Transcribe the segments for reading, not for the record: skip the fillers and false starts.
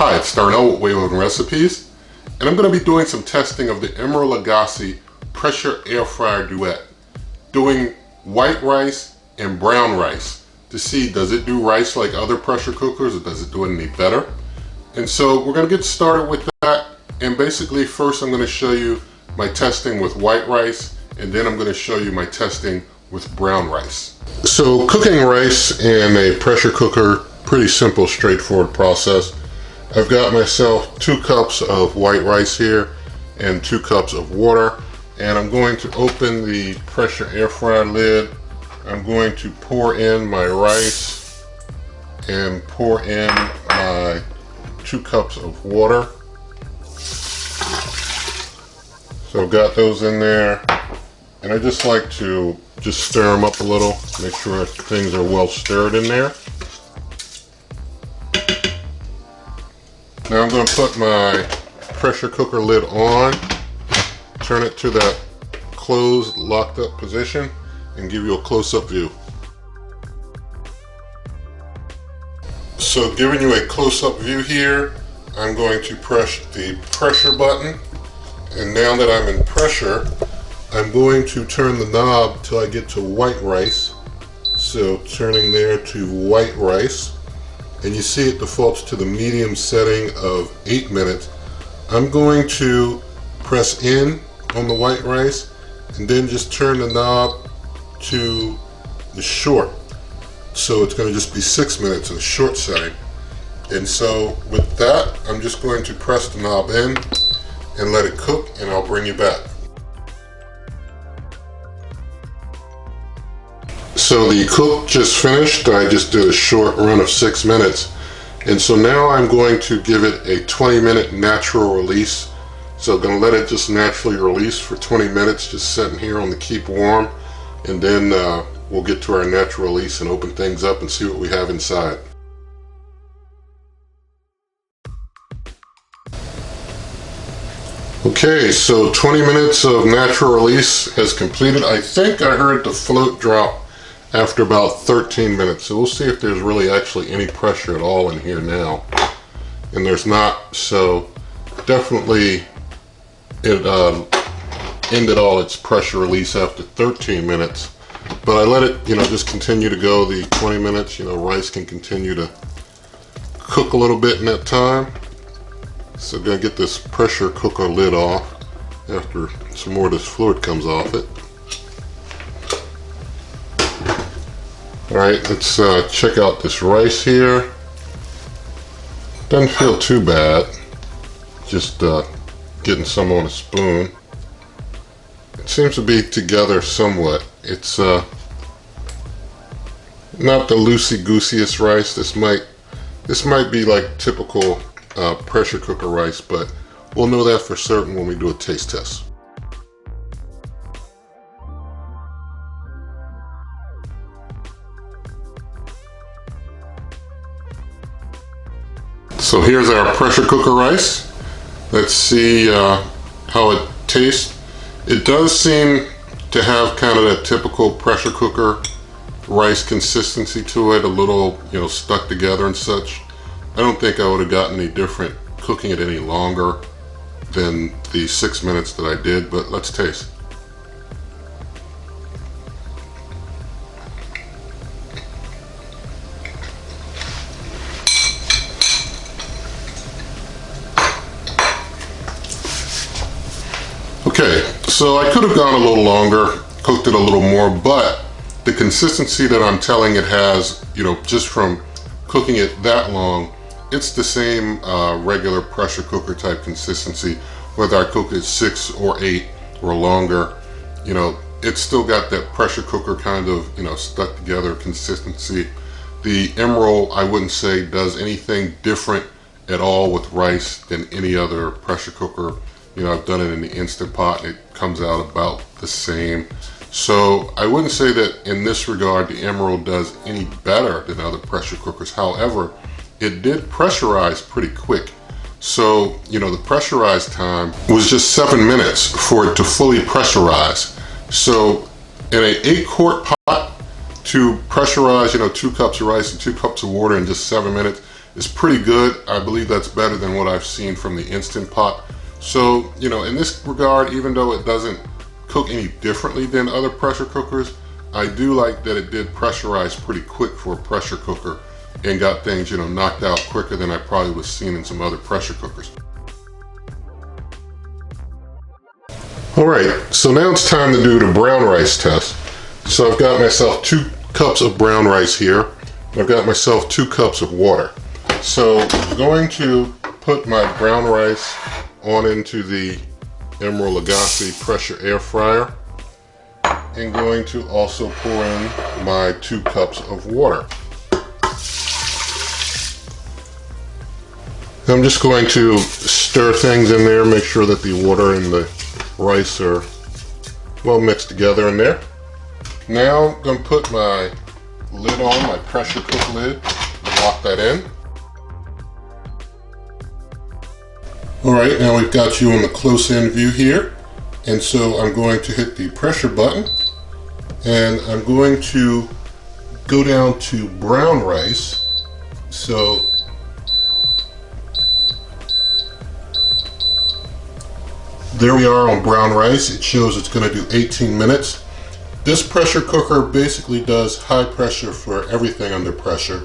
Hi, it's Darnell with Way Over Recipes, and I'm going to be doing some testing of the Emeril Lagasse Pressure Air Fryer Duet, doing white rice and brown rice to see does it do rice like other pressure cookers or does it do it any better. And so we're going to get started with that, and basically first I'm going to show you my testing with white rice, and then I'm going to show you my testing with brown rice. So cooking rice in a pressure cooker, pretty simple, straightforward process. I've got myself 2 cups of white rice here and 2 cups of water, and I'm going to open the pressure air fryer lid. I'm going to pour in my rice and pour in my 2 cups of water. So I've got those in there, and I just like to just stir them up a little, make sure things are well stirred in there. Now I'm going to put my pressure cooker lid on, turn it to that closed, locked up position, and give you a close-up view. So giving you a close-up view here, I'm going to press the pressure button, and now that I'm in pressure, I'm going to turn the knob till I get to white rice. So turning there to white rice. And you see it defaults to the medium setting of 8 minutes. I'm going to press in on the white rice and then just turn the knob to the short. So it's going to just be 6 minutes in the short setting. And so with that, I'm just going to press the knob in and let it cook, and I'll bring you back. So the cook just finished. I just did a short run of 6 minutes. And so now I'm going to give it a 20-minute natural release. So I'm going to let it just naturally release for 20 minutes, just sitting here on the keep warm. And then we'll get to our natural release and open things up and see what we have inside. Okay, so 20 minutes of natural release has completed. I think I heard the float drop after about 13 minutes. So we'll see if there's really actually any pressure at all in here now. And there's not, so definitely it ended all its pressure release after 13 minutes. But I let it, just continue to go the 20 minutes. Rice can continue to cook a little bit in that time. So I'm gonna get this pressure cooker lid off after some more of this fluid comes off it. Alright, let's check out this rice here. Doesn't feel too bad. Just getting some on a spoon. It seems to be together somewhat. It's not the loosey-gooseyest rice. This might be like typical pressure cooker rice, but we'll know that for certain when we do a taste test. So here's our pressure cooker rice. Let's see how it tastes. It does seem to have kind of that typical pressure cooker rice consistency to it, a little stuck together and such. I don't think I would have gotten any different cooking it any longer than the 6 minutes that I did, but let's taste. Okay, so I could have gone a little longer, cooked it a little more, but the consistency that I'm telling it has, just from cooking it that long, it's the same regular pressure cooker type consistency, whether I cook it 6 or 8 or longer. It's still got that pressure cooker kind of, stuck together consistency. The Emeril, I wouldn't say does anything different at all with rice than any other pressure cooker. I've done it in the Instant Pot and it comes out about the same. So I wouldn't say that in this regard the Emeril does any better than other pressure cookers. However, it did pressurize pretty quick. So, the pressurized time was just 7 minutes for it to fully pressurize. So in an 8-quart pot to pressurize, 2 cups of rice and 2 cups of water in just 7 minutes, is pretty good. I believe that's better than what I've seen from the Instant Pot. So, you know, in this regard, even though it doesn't cook any differently than other pressure cookers, I do like that it did pressurize pretty quick for a pressure cooker and got things, you know, knocked out quicker than I probably was seeing in some other pressure cookers. All right, so now it's time to do the brown rice test. So I've got myself 2 cups of brown rice here. I've got myself 2 cups of water. So I'm going to put my brown rice on into the Emeril Lagasse pressure air fryer, and going to also pour in my 2 cups of water. I'm just going to stir things in there, make sure that the water and the rice are well mixed together in there. Now I'm going to put my lid on, my pressure cook lid, and lock that in. Alright, now we've got you on the close-in view here, and so I'm going to hit the pressure button, and I'm going to go down to brown rice. So there we are on brown rice. It shows it's going to do 18 minutes. This pressure cooker basically does high pressure for everything under pressure.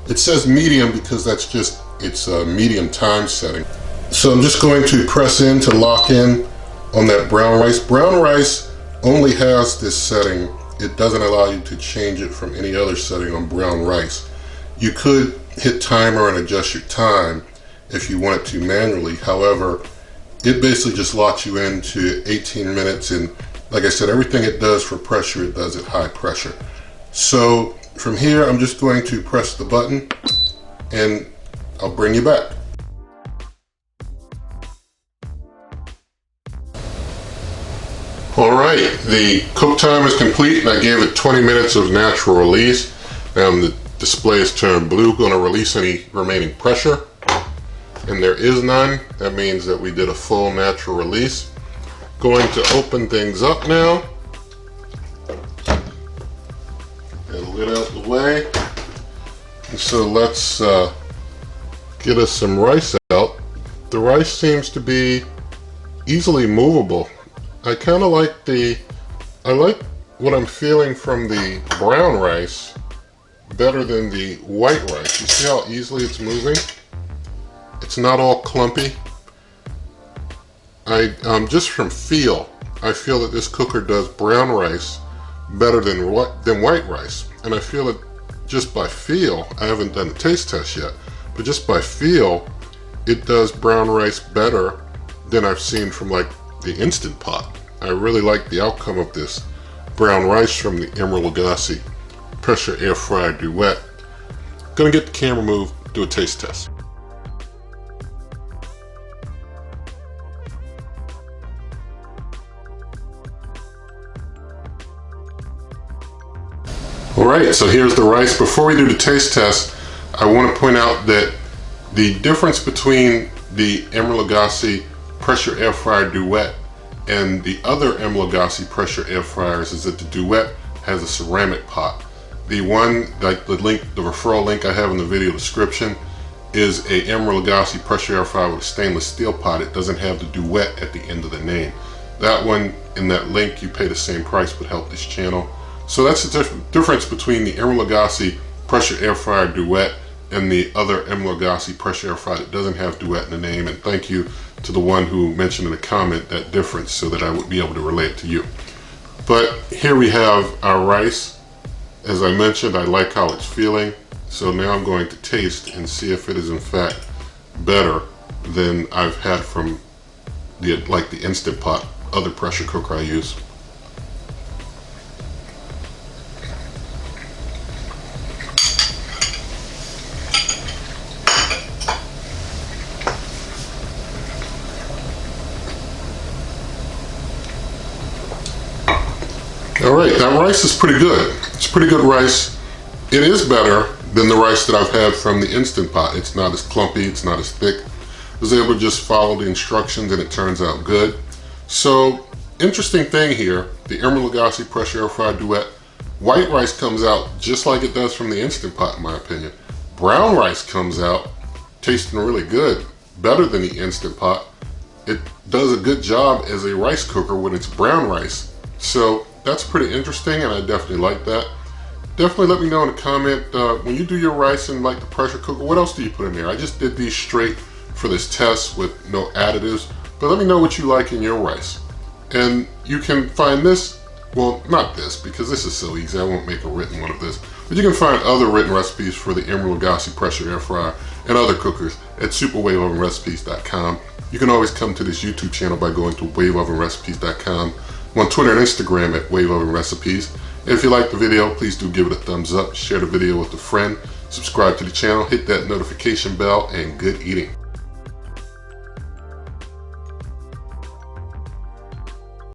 It says medium because that's just its medium time setting. So I'm just going to press in to lock in on that brown rice. Brown rice only has this setting. It doesn't allow you to change it from any other setting on brown rice. You could hit timer and adjust your time if you want it to manually. However, it basically just locks you into 18 minutes, and like I said, everything it does for pressure, it does at high pressure. So from here, I'm just going to press the button and I'll bring you back. All right, the cook time is complete, and I gave it 20 minutes of natural release. The display is turned blue, going to release any remaining pressure. And there is none. That means that we did a full natural release. Going to open things up now. Get the lid out the way. And so let's get us some rice out. The rice seems to be easily movable. I kind of like I like what I'm feeling from the brown rice better than the white rice. You see how easily it's moving? It's not all clumpy. Just from feel, I feel that this cooker does brown rice better than white rice. And I feel it just by feel. I haven't done a taste test yet, but just by feel, it does brown rice better than I've seen from like the Instant Pot. I really like the outcome of this brown rice from the Emeril Lagasse pressure air fryer duet. Gonna get the camera moved, do a taste test. Alright, so here's the rice. Before we do the taste test, I want to point out that the difference between the Emeril Lagasse pressure air fryer duet and the other Emeril Lagasse pressure air fryers is that the duet has a ceramic pot. The one, like the referral link I have in the video description, is a Emeril Lagasse pressure air fryer with a stainless steel pot. It doesn't have the duet at the end of the name. That one, in that link, you pay the same price but help this channel. So that's the difference between the Emeril Lagasse pressure air fryer duet and the other Emeril Lagasse pressure air fryer that doesn't have duet in the name. And thank you to the one who mentioned in the comment that difference so that I would be able to relate to you. But here we have our rice. As I mentioned, I like how it's feeling. So now I'm going to taste and see if it is in fact better than I've had from the Instant Pot, other pressure cooker I use. Alright, that rice is pretty good. It's pretty good rice. It is better than the rice that I've had from the Instant Pot. It's not as clumpy, it's not as thick. I was able to just follow the instructions and it turns out good. So, interesting thing here, the Emeril Lagasse pressure air fryer duet, white rice comes out just like it does from the Instant Pot in my opinion. brown rice comes out tasting really good, better than the Instant Pot. It does a good job as a rice cooker when it's brown rice. So that's pretty interesting, and I definitely like that. Definitely let me know in the comment when you do your rice in like the pressure cooker, what else do you put in there? I just did these straight for this test with no additives, but let me know what you like in your rice. And you can find this, well, not this, because this is so easy, I won't make a written one of this, but you can find other written recipes for the Emeril Lagasse pressure air fryer and other cookers at superwaveovenrecipes.com. You can always come to this YouTube channel by going to waveovenrecipes.com. I'm on Twitter and Instagram at waveovenrecipes. If you liked the video, please do give it a thumbs up, share the video with a friend, subscribe to the channel, hit that notification bell, and good eating.